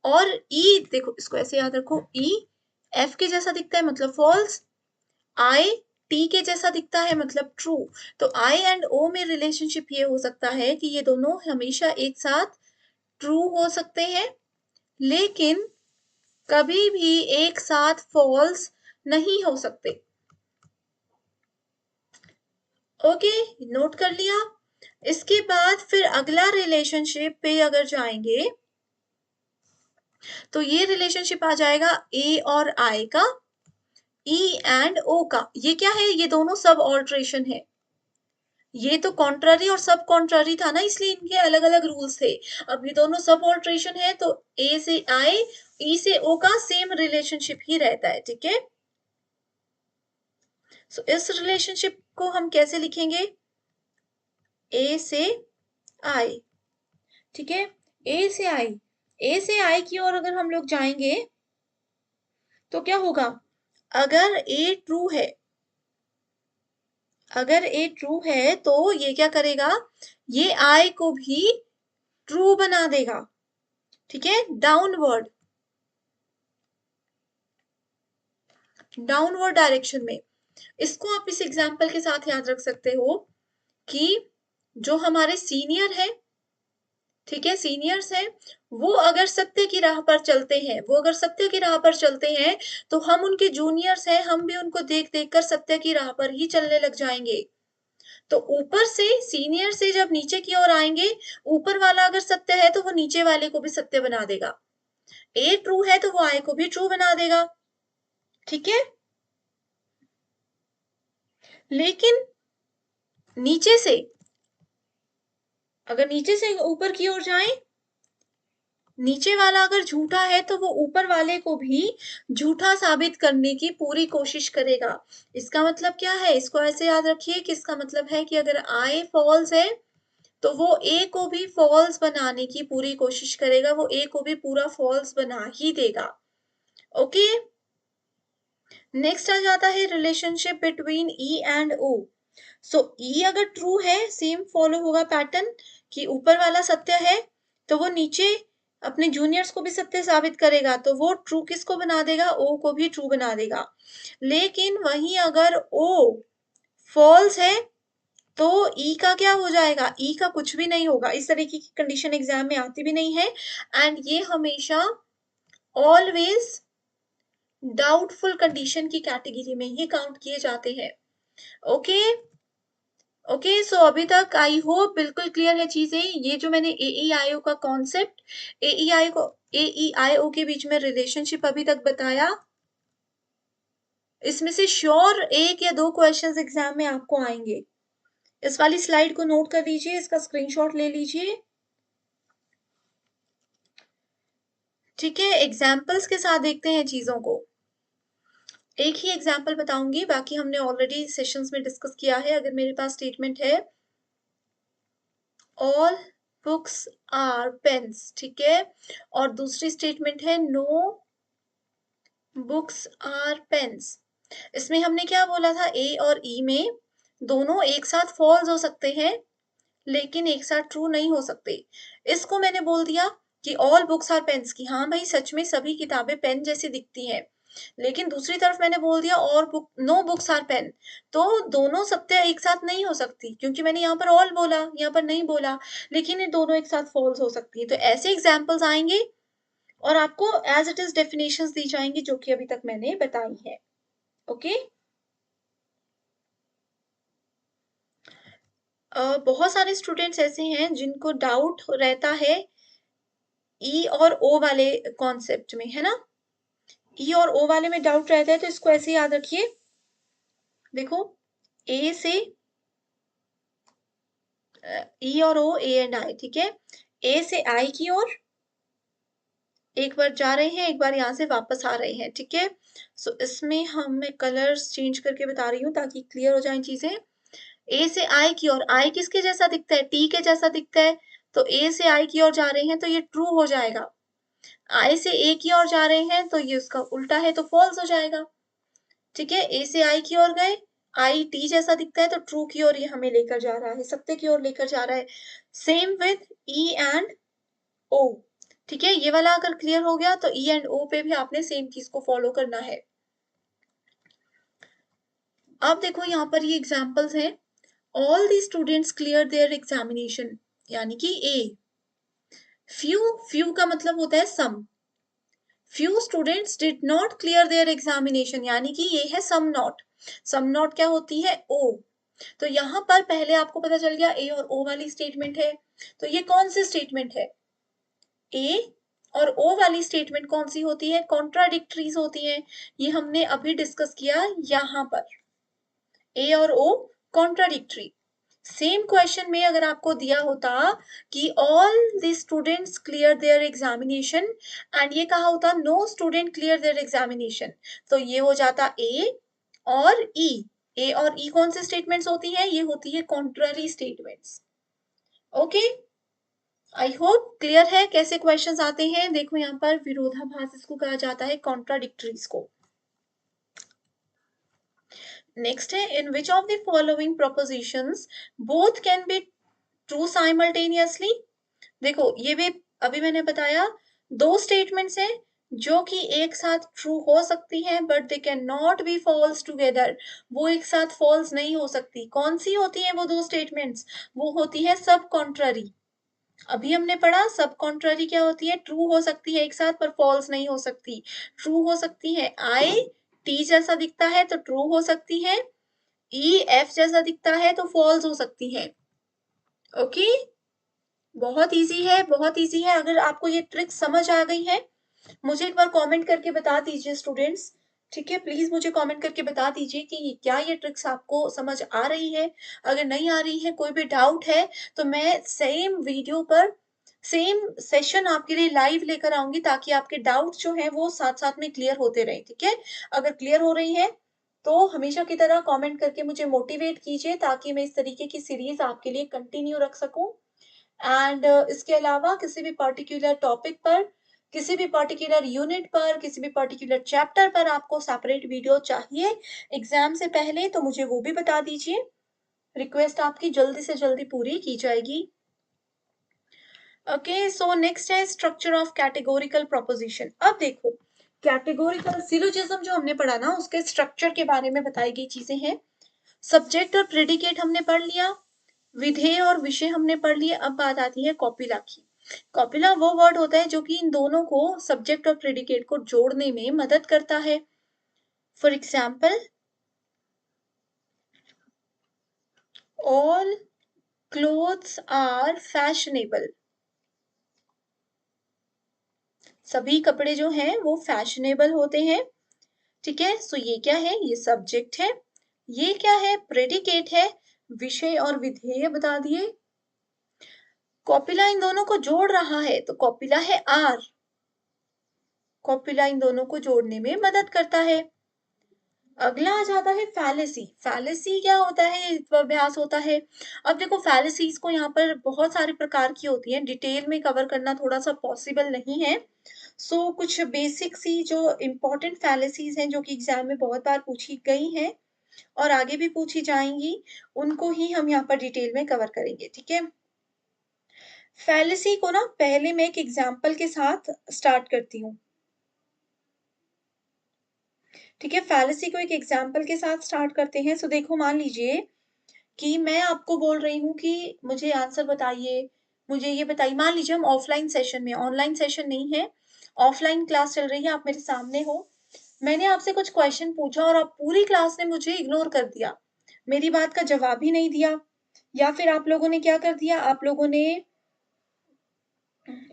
और ई देखो, इसको ऐसे याद रखो, ई एफ के जैसा दिखता है मतलब फॉल्स, आई टी के जैसा दिखता है मतलब ट्रू। तो आई एंड ओ में रिलेशनशिप ये हो सकता है कि ये दोनों हमेशा एक साथ ट्रू हो सकते हैं, लेकिन कभी भी एक साथ फॉल्स नहीं हो सकते। ओके, नोट कर लिया। इसके बाद फिर अगला रिलेशनशिप पे अगर जाएंगे तो ये रिलेशनशिप आ जाएगा ए और आई का, ई एंड ओ का। ये क्या है? ये दोनों सब ऑल्ट्रेशन है। ये तो कॉन्ट्ररी और सब कॉन्ट्ररी था ना, इसलिए इनके अलग अलग रूल्स थे। अब ये दोनों सब ऑल्ट्रेशन है तो ए से आई, ई से ओ का सेम रिलेशनशिप ही रहता है। ठीक है, सो इस रिलेशनशिप को हम कैसे लिखेंगे? ए से आई। ठीक है, ए से आई, ए से आई की ओर अगर हम लोग जाएंगे तो क्या होगा? अगर ए ट्रू है, अगर ए ट्रू है तो ये क्या करेगा? ये आई को भी ट्रू बना देगा। ठीक है, डाउनवर्ड, डाउनवर्ड डायरेक्शन में। इसको आप इस एग्जाम्पल के साथ याद रख सकते हो कि जो हमारे सीनियर है, ठीक है, सीनियर्स हैं, वो अगर सत्य की राह पर चलते हैं, वो अगर सत्य की राह पर चलते हैं तो हम उनके जूनियर्स हैं, हम भी उनको देख देख कर सत्य की राह पर ही चलने लग जाएंगे। तो ऊपर से सीनियर से जब नीचे की ओर आएंगे, ऊपर वाला अगर सत्य है तो वो नीचे वाले को भी सत्य बना देगा। ए ट्रू है तो वो आई को भी ट्रू बना देगा। ठीक है, लेकिन नीचे से, अगर नीचे से ऊपर की ओर जाएं, नीचे वाला अगर झूठा है तो वो ऊपर वाले को भी झूठा साबित करने की पूरी कोशिश करेगा। इसका मतलब क्या है? इसको ऐसे याद रखिए कि इसका मतलब है कि अगर आई फॉल्स है तो वो ए को भी फॉल्स बनाने की पूरी कोशिश करेगा, वो ए को भी पूरा फॉल्स बना ही देगा। ओके, नेक्स्ट आ जाता है रिलेशनशिप बिटवीन ई एंड ओ। सो ई अगर ट्रू है, सेम फॉलो होगा पैटर्न कि ऊपर वाला सत्य है तो वो नीचे अपने जूनियर्स को भी सत्य साबित करेगा, तो वो ट्रू किसको बना देगा? ओ को भी ट्रू बना देगा। लेकिन वहीं अगर ओ फॉल्स है तो ई का क्या हो जाएगा? ई का कुछ भी नहीं होगा। इस तरीके की कंडीशन एग्जाम में आती भी नहीं है, एंड ये हमेशा ऑलवेज डाउटफुल कंडीशन की कैटेगरी में ही काउंट किए जाते हैं। ओके, ओके, सो अभी तक आई होप बिल्कुल क्लियर है चीजें। ये जो मैंने AEIO का कॉन्सेप्ट, AEIO के बीच में रिलेशनशिप अभी तक बताया, इसमें से श्योर एक या दो क्वेश्चंस एग्जाम में आपको आएंगे। इस वाली स्लाइड को नोट कर लीजिए, इसका स्क्रीनशॉट ले लीजिए। ठीक है, एग्जाम्पल्स के साथ देखते हैं चीजों को। एक ही एग्जाम्पल बताऊंगी, बाकी हमने ऑलरेडी सेशंस में डिस्कस किया है। अगर मेरे पास स्टेटमेंट है ऑल बुक्स आर पेन्स, ठीक है, और दूसरी स्टेटमेंट है नो बुक्स आर पेन्स। इसमें हमने क्या बोला था? ए और ई में दोनों एक साथ फॉल्स हो सकते हैं, लेकिन एक साथ ट्रू नहीं हो सकते। इसको मैंने बोल दिया कि ऑल बुक्स आर पेन्स की, हाँ भाई सच में सभी किताबें पेन जैसी दिखती हैं, लेकिन दूसरी तरफ मैंने बोल दिया और book no books are pen, तो दोनों सत्य एक साथ नहीं हो सकती क्योंकि मैंने यहाँ पर ऑल बोला, यहाँ पर नहीं बोला, लेकिन ये दोनों एक साथ फॉल्स हो सकती है। तो ऐसे एग्जाम्पल्स आएँगे और आपको एज़ इट इज़ डेफिनेशंस दी जाएँगी जो कि अभी तक मैंने बताई हैं। ओके? बहुत सारे स्टूडेंट्स ऐसे हैं जिनको डाउट रहता है ई और ओ वाले कॉन्सेप्ट में, है ना? ई और ओ वाले में डाउट रहता है तो इसको ऐसे याद रखिए। देखो, ए से ई और ओ, ए एंड आई, ठीक है? ए से आई की ओर एक बार जा रहे हैं, एक बार यहाँ से वापस आ रहे हैं, ठीक है? सो इसमें मैं कलर्स चेंज करके बता रही हूँ ताकि क्लियर हो जाएँ चीज़ें। ए से आई की ओर, आई किसके जैसा दिखता है? टी के जैसा दिखता है, तो ए से आई की ओर जा रहे हैं तो ये ट्रू हो जाएगा। आई से ए की ओर जा रहे हैं तो ये उसका उल्टा है तो फॉल्स हो जाएगा। ठीक है? ए से आई की ओर गए, आई टी जैसा दिखता है तो ट्रू की ओर ये हमें लेकर जा रहा है, सत्य की ओर लेकर जा रहा है। सेम विथ ई एंड ओ, ठीक है? ये वाला अगर क्लियर हो गया तो ई एंड ओ पे भी आपने सेम चीज़ को फॉलो करना है। अब देखो यहाँ पर ये एग्जांपल्स हैं। All the students clear their examination, यानी कि ए। फ्यू का मतलब होता है सम। Few students did not clear their examination, यानी कि ये है सम नॉट। सम नॉट क्या होती है? ओ। तो यहाँ पर पहले आपको पता चल गया ए और ओ वाली स्टेटमेंट है, तो ये कौन सी स्टेटमेंट है? ए और ओ वाली स्टेटमेंट कौन सी होती है? कॉन्ट्राडिक्टरीज होती है। ये हमने अभी डिस्कस किया यहाँ पर। ए और ओ कॉन्ट्राडिक्टरी। सेम क्वेश्चन में अगर आपको दिया होता कि all the students clear their examination and ये कहा होता no student clear their examination, तो ये हो जाता ए और ई। ए और ई कौन सी स्टेटमेंट्स होती है? ये होती है contrary statements. Okay, I hope clear है कैसे क्वेश्चंस आते हैं। देखो यहाँ पर विरोधाभास इसको कहा जाता है, कॉन्ट्राडिक्टरीज को। नेक्स्ट है, in which of the following propositions both can be true simultaneously. देखो ये भी अभी मैंने बताया, दो स्टेटमेंट्स हैं जो कि एक साथ ट्रू हो सकती हैं but they can not be false together. वो एक साथ फॉल्स नहीं हो सकती। कौन सी होती है वो दो स्टेटमेंट्स? वो होती है सब कॉन्ट्ररी। अभी हमने पढ़ा सब कॉन्ट्ररी क्या होती है? ट्रू हो सकती है एक साथ पर फॉल्स नहीं हो सकती। ट्रू हो सकती है आई टी जैसा दिखता है तो ट्रू हो सकती है, ई एफ जैसा दिखता है तो फॉल्स हो सकती है। ओके, बहुत इजी है, बहुत इजी है। अगर आपको ये ट्रिक समझ आ गई है, मुझे एक बार कमेंट करके बता दीजिए स्टूडेंट्स। ठीक है, प्लीज मुझे कमेंट करके बता दीजिए कि क्या ये ट्रिक्स आपको समझ आ रही है। अगर नहीं आ रही है, कोई भी डाउट है, तो मैं सेम वीडियो पर सेम सेशन आपके लिए लाइव लेकर आऊंगी ताकि आपके डाउट जो है वो साथ साथ में क्लियर होते रहे। ठीक है, अगर क्लियर हो रही है तो हमेशा की तरह कमेंट करके मुझे मोटिवेट कीजिए ताकि मैं इस तरीके की सीरीज आपके लिए कंटिन्यू रख सकूं। एंड इसके अलावा किसी भी पर्टिकुलर टॉपिक पर, किसी भी पर्टिकुलर यूनिट पर, किसी भी पर्टिकुलर चैप्टर पर आपको सेपरेट वीडियो चाहिए एग्जाम से पहले तो मुझे वो भी बता दीजिए। रिक्वेस्ट आपकी जल्दी से जल्दी पूरी की जाएगी। ओके, सो नेक्स्ट है स्ट्रक्चर ऑफ कैटेगोरिकल प्रोपोजिशन। अब देखो, कैटेगोरिकल सिलोजिज्म जो हमने पढ़ा ना, उसके स्ट्रक्चर के बारे में बताई गई चीजें हैं। सब्जेक्ट और प्रेडिकेट हमने पढ़ लिया, विधेय और विषय हमने पढ़ लिए। अब बात आती है कॉपिला की। कॉपिला वो वर्ड होता है जो कि इन दोनों को, सब्जेक्ट और प्रेडिकेट को जोड़ने में मदद करता है। For example, all clothes are fashionable. सभी कपड़े जो हैं वो फैशनेबल होते हैं। ठीक है, सो ये क्या है? ये सब्जेक्ट है। ये क्या है? प्रेडिकेट है। विषय और विधेय बता दिए। कॉपिला इन दोनों को जोड़ रहा है तो कॉपिला है आर। कॉपिला इन दोनों को जोड़ने में मदद करता है। अगला आ जाता है फैलेसी। फैलेसी क्या होता है? ये अभ्यास होता है। अब देखो, फैलेसीज को यहाँ पर बहुत सारे प्रकार की होती हैं, डिटेल में कवर करना थोड़ा सा पॉसिबल नहीं है। सो कुछ बेसिक सी जो इम्पोर्टेंट फैलेसीज हैं जो कि एग्जाम में बहुत बार पूछी गई हैं और आगे भी पूछी जाएंगी, उनको ही हम यहाँ पर डिटेल में कवर करेंगे। ठीक है, फैलेसी को ना पहले मैं एक एग्जाम्पल के साथ स्टार्ट करती हूँ। ठीक है, फैलेसी को एक एग्ज़ाम्पल के साथ स्टार्ट करते हैं। सो देखो, मान लीजिए कि मैं आपको बोल रही हूँ कि मुझे आंसर बताइए, मुझे ये बताइए। मान लीजिए हम ऑफ़लाइन सेशन में, ऑनलाइन सेशन नहीं है, ऑफ़लाइन क्लास चल रही है, आप मेरे सामने हो। मैंने आपसे कुछ क्वेश्चन पूछा और आप पूरी क्लास ने मुझे इग्नोर कर दिया। मेरी बात का जवाब ही नहीं दिया, या फिर आप लोगों ने क्या कर दिया, आप लोगों ने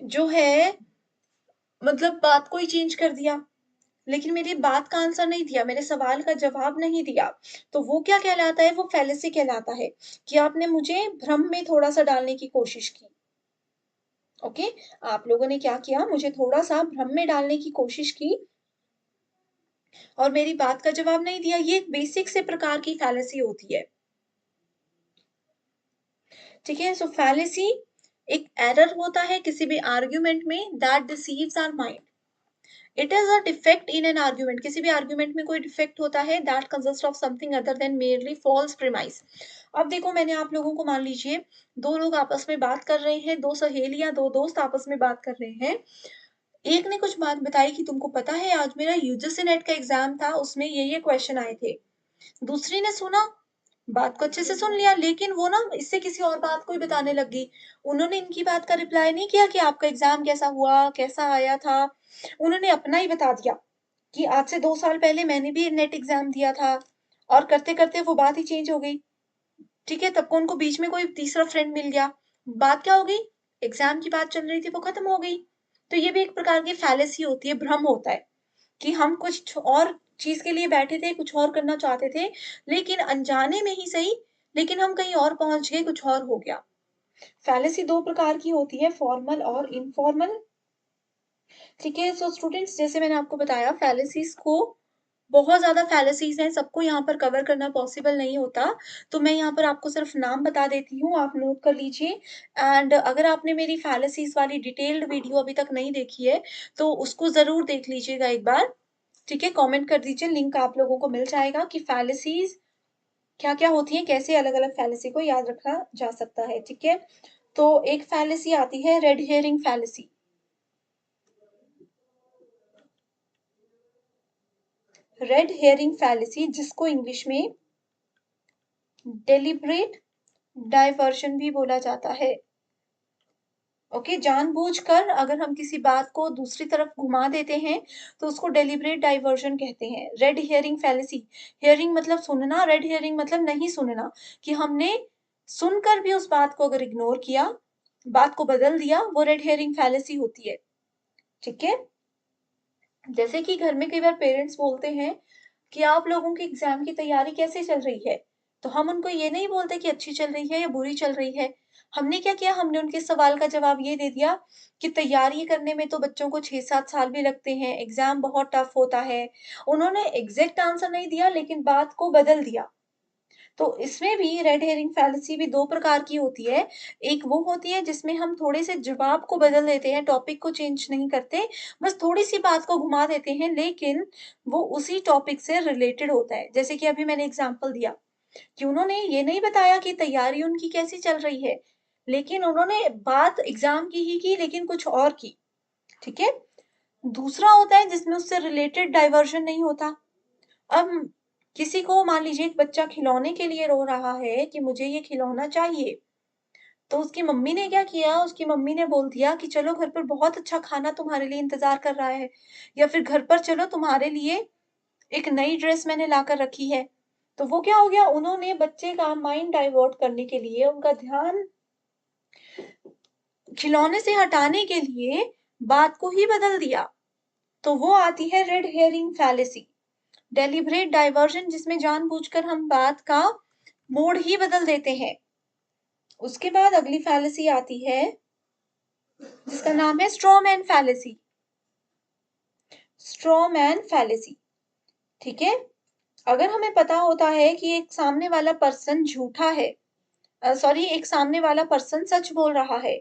जो है मतलब बात को ही चेंज कर दिया, लेकिन मेरी बात का आंसर नहीं दिया, मेरे सवाल का जवाब नहीं दिया। तो वो क्या कहलाता है? वो फैलेसी कहलाता है कि आपने मुझे भ्रम में थोड़ा-सा डालने की कोशिश की। ओके? आप लोगों ने क्या किया? मुझे थोड़ा-सा भ्रम में डालने की कोशिश की और मेरी बात का जवाब नहीं दिया। ये एक बेसिक से प्रकार की फैलेसी होती है। ठीक है? सो फैलेसी एक एरर होता है किसी भी आर्गुमेंट में that deceives our mind. It is a defect in an argument. किसी भी आर्गुमेंट में कोई डिफेक्ट होता है that consist of something other than merely false premise. अब देखो, मैंने आप लोगों को, मान लीजिए दो लोग आपस में बात कर रहे हैं, दो सहेलियां, दो दोस्त आपस में बात कर रहे हैं। एक ने कुछ बात बताई कि तुमको पता है आज मेरा यूजीसी नेट का एग्जाम था, उसमें ये क्वेश्चन आए थे। दूसरी ने सुना, बात को अच्छे से सुन लिया, लेकिन वो ना इससे किसी और बात को ही बताने लग गई। उन्होंने इनकी बात का रिप्लाई नहीं किया कि आपका एग्जाम कैसा हुआ, कैसा आया था। उन्होंने अपना ही बता दिया कि आज से 2 साल पहले मैंने भी नेट एग्जाम दिया था, और करते-करते वो बात ही चेंज हो गई। ठीक है? तब को उनको बीच में कोई तीसरा फ्रेंड मिल गया। बात क्या हो गई? एग्जाम की बात चल रही थी, वो खत्म हो गई। तो ये भी एक प्रकार की फैलेसी होती है, भ्रम होता है कि हम कुछ और चीज़ के लिए बैठे थे, कुछ और करना चाहते थे, लेकिन अनजाने में ही सही, लेकिन हम कहीं और पहुँच गए, कुछ और हो गया। फैलेसी 2 प्रकार की होती है, फॉर्मल और इनफॉर्मल। ठीक है? सो स्टूडेंट्स, जैसे मैंने आपको बताया, फैलेसीज़ को बहुत ज़्यादा फैलेसीज़ हैं, सबको यहाँ पर कवर करना पॉसिबल नहीं होता। तो मैं यहाँ पर आपको सिर्फ़ नाम बता देती हूँ, आप नोट कर लीजिए। एंड अगर आपने मेरी फैलेसीज़ वाली डिटेल्ड वीडियो अभी तक नहीं देखी है, तो उसको ज़रूर देख लीजिएगा एक बार। ठीक है? कमेंट कर दीजिए, लिंक आप लोगों को मिल जाएगा कि फैलेसीज़ क्या-क्या होती हैं, कैसे अलग-अलग फैलेसी को याद रखा जा सकता है। ठीक है? तो एक फैलेसी आती है red hearing fallacy. Red hearing fallacy, जिसको इंग्लिश में डेलिब्रेट डाइवर्शन भी बोला जाता है। ओके, जानबूझकर अगर हम किसी बात को दूसरी तरफ घुमा देते हैं, तो उसको डेलिब्रेट डाइवर्जन कहते हैं। रेड हियरिंग फैलेसी, हियरिंग मतलब सुनना, रेड हियरिंग मतलब नहीं सुनना, कि हमने सुनकर भी उस बात को अगर इग्नोर किया, बात को बदल दिया, वो रेड हियरिंग फैलेसी होती है। ठीक है? जैसे कि घर में कई बार पेरेंट्स बोलते हैं कि आप लोगों की एग्जाम की तैयारी कैसे चल रही है? तो हम उनको ये नहीं बोलते कि अच्छी चल रही है या बुरी चल रही है। हमने क्या किया? हमने उनके सवाल का जवाब ये दे दिया कि तैयारी करने में तो बच्चों को 6-7 साल भी लगते हैं, एग्जाम बहुत टफ होता है। उन्होंने एग्ज़ैक्ट आंसर नहीं दिया, लेकिन बात को बदल दिया। तो इसमें भी रेड हेरिंग फैलेसी भी 2 प्रकार की होती है। एक वो होती है जिसमें हम थोड़े से जवाब को बदल देते हैं, टॉपिक को चेंज नहीं करते, बस थोड़ी-सी बात को घुमा देते हैं, लेकिन वो उसी टॉपिक से रिलेटेड होता है। जैसे कि अभी मैंने एग्ज़ाम्पल दिया कि उन्होंने ये नहीं बताया कि तैयारी उनकी कैसी चल रही है, लेकिन उन्होंने बात एग्ज़ाम की ही की, लेकिन कुछ और की। ठीक है? दूसरा होता है जिसमें उससे रिलेटेड डाइवर्जन नहीं होता। अब किसी को, मान लीजिए एक बच्चा खिलौने के लिए रो रहा है कि मुझे ये खिलौना चाहिए, तो उसकी मम्मी ने क्या किया, उसकी मम्मी ने बोल दिया कि चलो घर पर बहुत अच्छा खाना तुम्हारे लिए इंतज़ार कर रहा है, या फिर घर पर चलो तुम्हारे लिए एक नई ड्रेस मैंने लाकर रखी है। तो वो क्या हो गया, उन्होंने बच्चे का माइंड डाइवर्ट करने के लिए, उनका ध्यान खिलौने से हटाने के लिए बात को ही बदल दिया। तो वो आती है red hearing fallacy. Deliberate diversion, जिसमें जानबूझकर हम बात का मोड़ ही बदल देते हैं। उसके बाद अगली फैलेसी आती है जिसका नाम है straw man fallacy. Straw man fallacy, ठीक है? अगर हमें पता होता है कि एक सामने वाला पर्सन झूठा है, सॉरी, एक सामने वाला पर्सन सच बोल रहा है,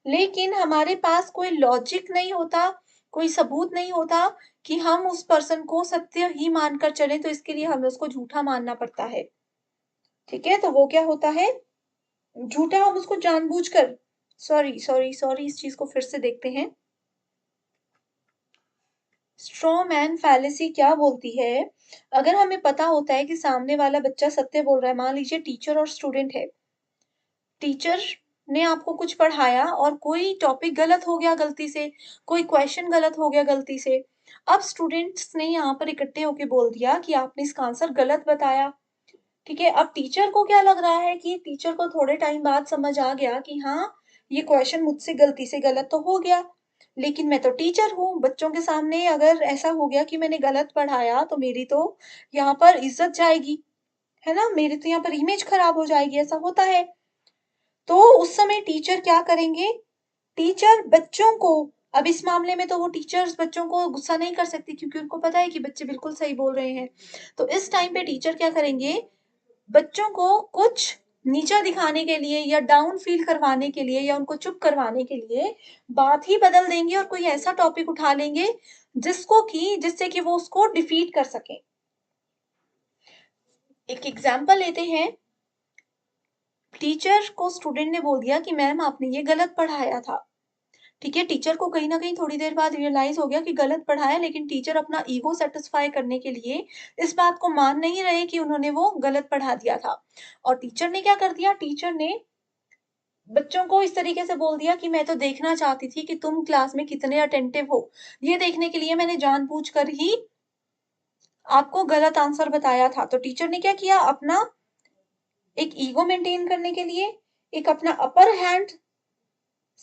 लेकिन हमारे पास कोई लॉजिक नहीं होता, कोई सबूत नहीं होता कि हम उस पर्सन को सत्य ही मानकर चलें, तो इसके लिए हमें उसको झूठा मानना पड़ता है। ठीक है? तो वो क्या होता है? झूठा हम उसको जानबूझकर, सॉरी, इस चीज़ को फिर से देखते हैं। स्ट्रॉ मैन फैलेसी क्या बोलती है? अगर हमें पता होता है कि सामने वाला बच्चा सत्य बोल रहा है, मान लीजिए टीचर और स्टूडेंट है। टीचर ने आपको कुछ पढ़ाया और कोई टॉपिक गलत हो गया गलती से, कोई क्वेश्चन गलत हो गया गलती से। अब स्टूडेंट्स ने यहाँ पर इकट्ठे होके बोल दिया कि आपने इसका आंसर गलत बताया, ठीक है? अब टीचर को क्या लग रहा है कि टीचर को थोड़े टाइम बाद समझ आ गया कि हाँ, ये क्वेश्चन मुझसे गलती से गलत तो हो गया, लेकिन मैं तो टीचर हूँ। बच्चों के सामने अगर ऐसा हो गया कि मैंने गलत पढ़ाया, तो मेरी तो यहाँ पर इज़्ज़त जाएगी, है ना? मेरी तो यहाँ पर इमेज खराब हो जाएगी, ऐसा होता है। तो उस समय टीचर क्या करेंगे? टीचर बच्चों को, अब इस मामले में तो वो टीचर्स बच्चों को गुस्सा नहीं कर सकती क्योंकि उनको पता है कि बच्चे बिल्कुल सही बोल रहे हैं। तो इस टाइम पे टीचर क्या करेंगे? बच्चों को कुछ नीचा दिखाने के लिए या डाउन फील करवाने के लिए या उनको चुप करवाने के लिए बात ही बदल देंगे और कोई ऐसा टॉपिक उठा लेंगे जिससे कि वो उसको डिफीट कर सकें। एक एग्जांपल लेते हैं। टीचर को स्टूडेंट ने बोल दिया कि मैम आपने ये गलत पढ़ाया था। ठीक है, टीचर को कहीं न कहीं थोड़ी देर बाद रियलाइज़ हो गया कि गलत पढ़ा है, लेकिन टीचर अपना ईगो सैटिस्फाई करने के लिए इस बात को मान नहीं रहे कि उन्होंने वो गलत पढ़ा दिया था। और टीचर ने क्या कर दिया, टीचर ने बच्चों को इस तरीके से बोल दिया कि मैं तो देखना चाहती थी कि तुम क्लास में कितने अटेंटिव हो। ये देखने के लिए मैंने जानबूझकर ही आपको गलत आंसर बताया था। तो टीचर ने क्या किया, अपना एक ईगो मेंटेन करने के लिए, एक अपना अपर हैंड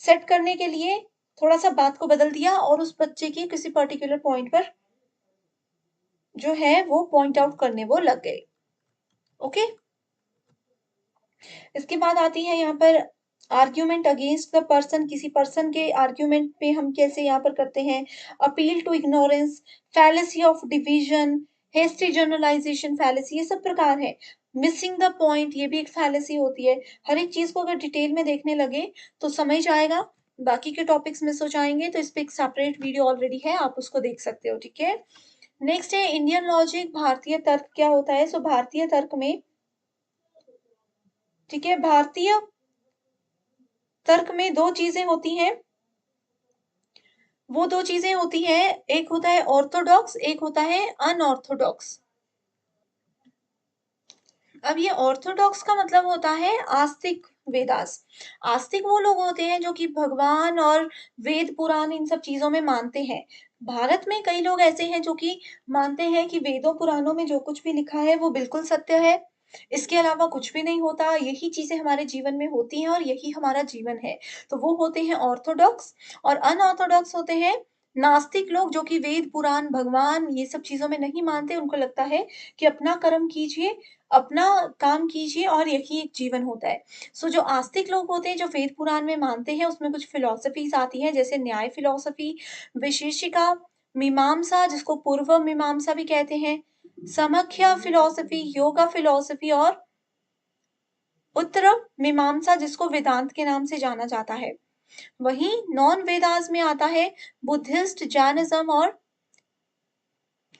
सेट करने के लिए थोड़ा-सा बात को बदल दिया और उस बच्चे की किसी पर्टिकुलर पॉइंट पर जो है वो पॉइंट आउट करने वो लग गए। ओके? इसके बाद आती है यहाँ पर आर्ग्यूमेंट अगेंस्ट द पर्सन, किसी पर्सन के आर्ग्यूमेंट पे हम कैसे यहाँ पर करते हैं। Appeal to ignorance, fallacy of division, hasty generalization fallacy, ये सब प्रकार है। मिसिंग द पॉइंट, ये भी एक फैलेसी होती है। हर एक चीज को अगर डिटेल में देखने लगे तो समझ आएगा, बाकी के टॉपिक्स मिस हो जाएंगे। तो इस पे एक सेपरेट वीडियो ऑलरेडी है, आप उसको देख सकते हो, ठीक है? नेक्स्ट है इंडियन लॉजिक, भारतीय तर्क क्या होता है? सो भारतीय तर्क में, ठीक है, भारतीय तर्क में दो चीजें होती हैं। वो दो चीजें होती हैं, एक होता है ऑर्थोडॉक्स, एक होता है अनऑर्थोडॉक्स। अब ये ऑर्थोडॉक्स का मतलब होता है आस्तिक वेदास। आस्तिक वो लोग होते हैं जो कि भगवान और वेद पुराण इन सब चीजों में मानते हैं। भारत में कई लोग ऐसे हैं जो कि मानते हैं कि वेदों पुराणों में जो कुछ भी लिखा है वो बिल्कुल सत्य है, इसके अलावा कुछ भी नहीं होता, यही चीजें हमारे जीवन में होती हैं और यही हमारा जीवन है। तो वो होते हैं ऑर्थोडॉक्स। और अनऑर्थोडॉक्स होते हैं नास्तिक लोग जो कि वेद पुराण भगवान ये सब चीजों में नहीं मानते। उनको लगता है कि अपना कर्म कीजिए, अपना काम कीजिए और यही एक जीवन होता है। सो जो आस्तिक लोग होते हैं, जो वेद पुराण में मानते हैं, उसमें कुछ फिलॉसफीज़ आती हैं, जैसे न्याय फिलॉसफी, विशेषिका, मीमांसा जिसको पूर्व मीमांसा भी कहते हैं, समख्या फिलॉसफी, योगा फिलॉसफी और उत्तर मीमांसा जिसको वेदांत के नाम से जाना जाता है। वहीं नॉन वेदास में आता है बुद्धिस्ट, जैनिज्म और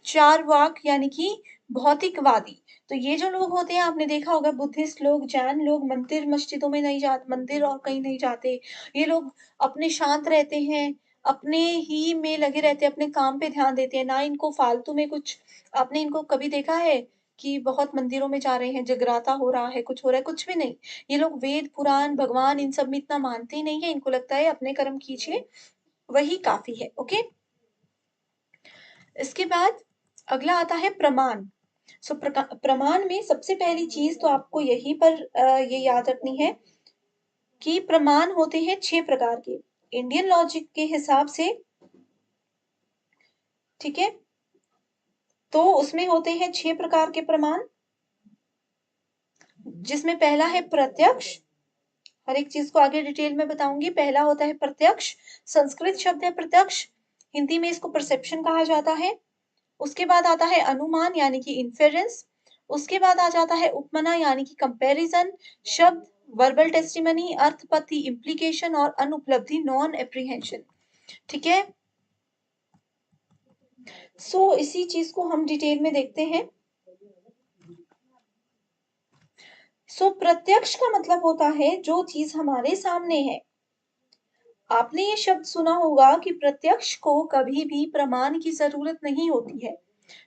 चारवाक यानी कि भौतिकवादी। तो ये जो लोग होते हैं, आपने देखा होगा, बुद्धिस्ट लोग, जैन लोग मंदिर मस्जिदों में नहीं जाते, मंदिर और कहीं नहीं जाते। ये लोग अपने शांत रहते हैं, अपने ही में लगे रहते हैं, अपने काम पे ध्यान देते हैं, ना इनको फालतू में कुछ। आपने इनको कभी देखा है कि बहुत मंदिरों में जा रहे हैं, जगराता हो रहा है, कुछ हो रहा है? कुछ भी नहीं। ये लोग वेद पुराण भगवान इन सब में इतना मानते ही नहीं है। इनको लगता है अपने कर्म कीजिए, वही काफी है। ओके, इसके बाद अगला आता है प्रमाण। सो प्रमाण में सबसे पहली चीज तो आपको यहीं पर ये याद रखनी है कि प्रमाण होते हैं 6 प्रकार के इंडियन लॉजिक के हिसाब से, ठीक है? तो उसमें होते हैं 6 प्रकार के प्रमाण, जिसमें पहला है प्रत्यक्ष। हर एक चीज को आगे डिटेल में बताऊंगी। पहला होता है प्रत्यक्ष, संस्कृत शब्द है प्रत्यक्ष, हिंदी में इसको परसेप्शन कहा जाता है। उसके बाद आता है अनुमान यानी कि इन्फेरेंस। उसके बाद आ जाता है उपमना यानी कि कंपैरिजन, शब्द वर्बल टेस्टिमनी, अर्थपत्ति इम्प्लीकेशन और अनुपलब्धि नॉन एप्रीहेंशन, ठीक है? इसी चीज को हम डिटेल में देखते हैं। प्रत्यक्ष का मतलब होता है जो चीज हमारे सामने है, आपने ये शब्द सुना होगा कि प्रत्यक्ष को कभी भी प्रमाण की ज़रूरत नहीं होती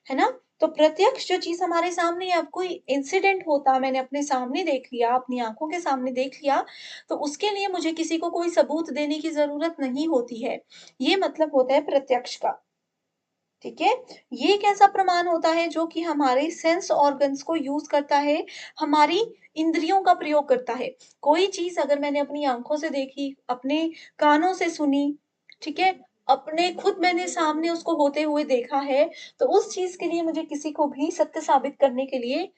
है ना? तो प्रत्यक्ष जो चीज़ हमारे सामने है, अब कोई इंसिडेंट होता मैंने अपने सामने देख लिया, अपनी आँखों के सामने देख लिया, तो उसके लिए मुझे किसी को कोई सबूत देने की ज़रूरत नहीं होती है। ये मतलब होता है प्रत्यक्ष का। ठीक है? ये एक ऐसा प्रमाण होता है जो कि हमारे सेंस ऑर्गन्स को यूज़ करता है, हमारी इंद्रियों का प्रयोग करता है। कोई चीज़ अगर मैंने अपनी आँखों से देखी, अपने कानों से सुनी, ठीक है? अपने खुद मैंने सामने उसको होते हुए देखा है, तो उस चीज़ के लिए मुझे किसी को भी सत्य साबित करने के लिए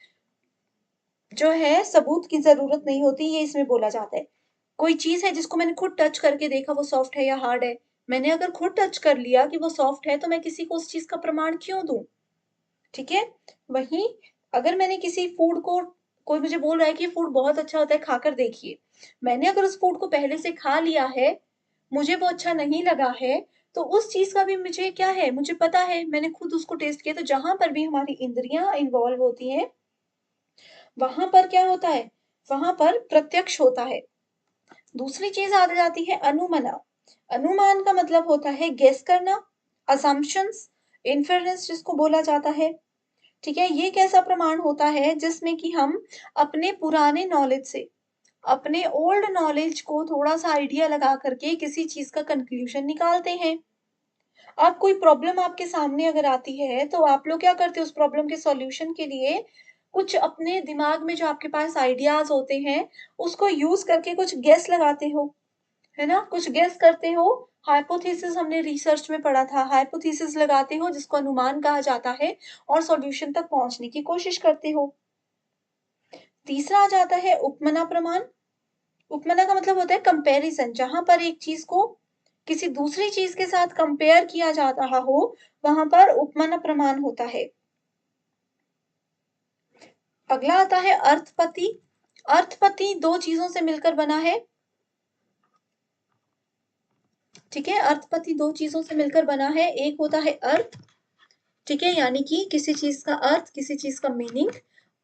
जो है सबूत की ज़रूरत नहीं होती, ये इसमें बोला जाता है। कोई चीज़ है जिसको मैंने खुद टच करके देखा वो सॉफ्ट है या हार्ड है। मैंने अगर खुद टच कर लिया कि वो सॉफ्ट है, तो मैं किसी को उस चीज़ का प्रमाण क्यों दूँ? ठीक है? वहीं अगर मैंने किसी फूड को कोई मुझे बोल रहा है कि ये फूड बहुत अच्छा होता है, खाकर देखिए। मैंने अगर उस फूड को पहले से खा लिया है, मुझे वो अच्छा नहीं लगा है, तो उस चीज़ का भी मुझे क्या है, मुझे पता है, मैंने खुद उसको टेस्ट किया। तो जहाँ पर भी हमारी इंद्रियाँ इन्वॉल्व होती हैं, वहाँ पर क्या होता है? वहाँ पर प्रत्यक्ष होता है। दूसरी चीज़ आ जाती है अनुमना। अनुमान का मतलब होता है गेस करना, असम्पशन्स, इन्फेरेंस जिसको बोला जाता है। ठीक है? ये एक ऐसा प्रमाण होता है जिसमें कि हम अपने पुराने नॉलेज से, अपने ओल्ड नॉलेज को थोड़ा-सा आइडिया लगा कर के किसी चीज़ का कन्क्लूज़न निकालते हैं। अब कोई प्रॉब्लम आपके सामने अगर आती है, तो आप लोग क्या करते हो उस प्रॉब्लम के सॉल्यूशन के लिए कुछ अपने दिमाग में जो आपके पास आइडियाज़ होते हैं, उसको यूज़ करके कुछ गेस लगाते हो, है ना? कुछ गेस करते हो, हाइपोथेसिस हमने रिसर्च में पढ़ा था, हाइपोथेसिस लगाते हो जिसको अनुमान कहा जाता है और सॉल्यूशन तक पहुँचने की कोशिश करते हो। तीसरा आ जाता है उपमना प्रमाण। उपमना का मतलब होता है कंपैरिज़न, जहाँ पर एक चीज़ को किसी दूसरी चीज़ के साथ कंपेयर किया जा रहा हो, वहाँ पर उपमना प्रमाण होता है। अगला आता है अर्थपति। अर्थपति 2 चीज़ों से मिलकर बना है, ठीक है? अर्थपति 2 चीज़ों से मिलकर बना है, एक होता है अर्थ, ठीक है? यानी कि किसी चीज़ का अर्थ, किसी चीज़ का मीनिंग,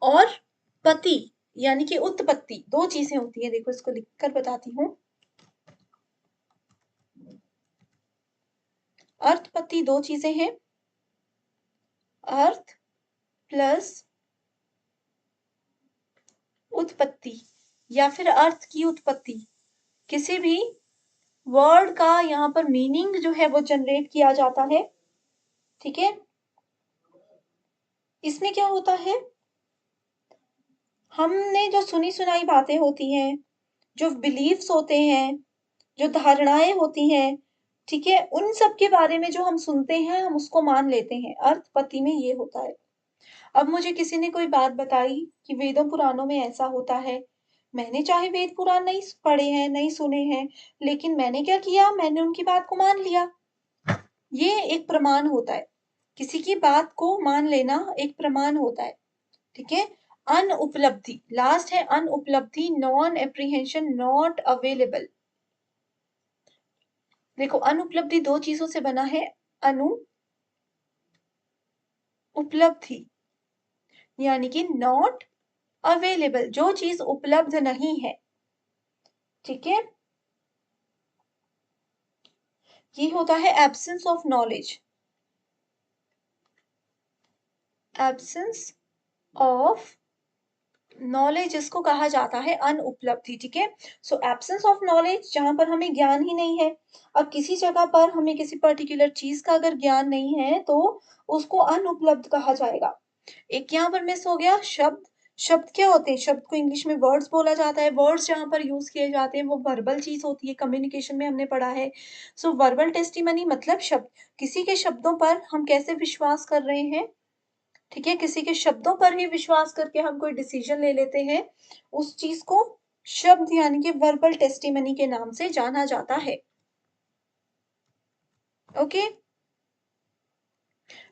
और पति यानी कि उत्पत्ति, 2 चीज़ें होती हैं, देखो इसको लिख कर बताती हूँ। अर्थपति 2 चीज़ें हैं, अर्थ प्लस उत्पत्ति या फिर अर्थ की उत्पत्ति। किसी भी वर्ड का यहाँ पर मीनिंग जो है वो जनरेट किया जाता है, ठीक है? इसमें क्या होता है, हमने जो सुनी-सुनाई बातें होती हैं, जो बिलीफ्स होते हैं, जो धारणाएँ होती हैं, ठीक है? उन सब के बारे में जो हम सुनते हैं, हम उसको मान लेते हैं। अर्थपति में ये होता है। अब मुझे किसी ने कोई बात बताई कि वेदों पुराणों में ऐसा होता है। मैंने चाहे वेद पुराण नहीं पढ़े हैं, नहीं सुने हैं, लेकिन मैंने क्या किया, मैंने उनकी बात को मान लिया। ये एक प्रमाण होता है। किसी की बात को मान लेना एक प्रमाण होता है, ठीक है? अनुपलब्धि, लास्ट है अनुपलब्धि, नॉन एप्रीहेंशन, नॉट अवेलेबल। देखो अनुपलब्धि 2 चीज़ों से बना है, अनु उपलब्धि यानी कि नॉट अवेलेबल, जो चीज़ उपलब्ध नहीं है, ठीक है? ये होता है absence of knowledge, absence of knowledge इसको कहा जाता है अनुपलब्धि, ठीक है? सो एब्सेंस ऑफ नॉलेज जहाँ पर हमें ज्ञान ही नहीं है। अब किसी जगह पर हमें किसी पर्टिकुलर चीज़ का अगर ज्ञान नहीं है, तो उसको अनुपलब्ध कहा जाएगा। एक यहाँ पर मिस हो गया शब्द। शब्द क्या होते हैं? शब्द को इंग्लिश में वर्ड्स बोला जाता है। वर्ड्स जहाँ पर यूज़ किए जाते हैं वो वर्बल चीज़ होती है, कम्युनिकेशन में हमने पढ़ा है। सो वर्बल टेस्टिमनी मतलब शब्द। किसी के शब्दों पर हम कैसे विश्वास कर रहे हैं, ठीक है? किसी के शब्दों पर ही विश्वास करके हम कोई डिसीज़न ले लेते हैं, उस चीज़ को शब्द यानी कि वर्बल टेस्टिमनी के नाम से जाना जाता है। ओके?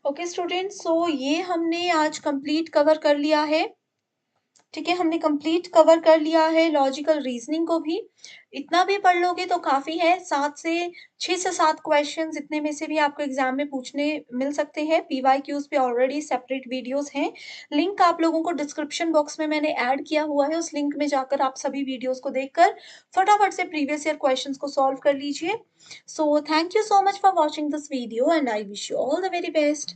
ओके स्टूडेंट्स, सो ये हमने आज कंप्लीट कवर कर लिया है। ठीक है, हमने कंप्लीट कवर कर लिया है लॉजिकल रीज़निंग को भी। इतना भी पढ़ लोगे तो काफ़ी है, 7 से 6 से 7 क्वेश्चंस इतने में से भी आपको एग्ज़ाम में पूछने मिल सकते हैं। पीवाईक्यूज़ पे ऑलरेडी सेपरेट वीडियोज़ हैं। लिंक आप लोगों को डिस्क्रिप्शन बॉक्स में मैंने ऐड किया हुआ है, उस लिंक में जाकर आप सभी वीडियोज़ को देखकर फटाफट से प्रीवियस ईयर क्वेश्चंस को सॉल्व कर लीजिए। So thank you so much for watching this video and I wish you all the very best.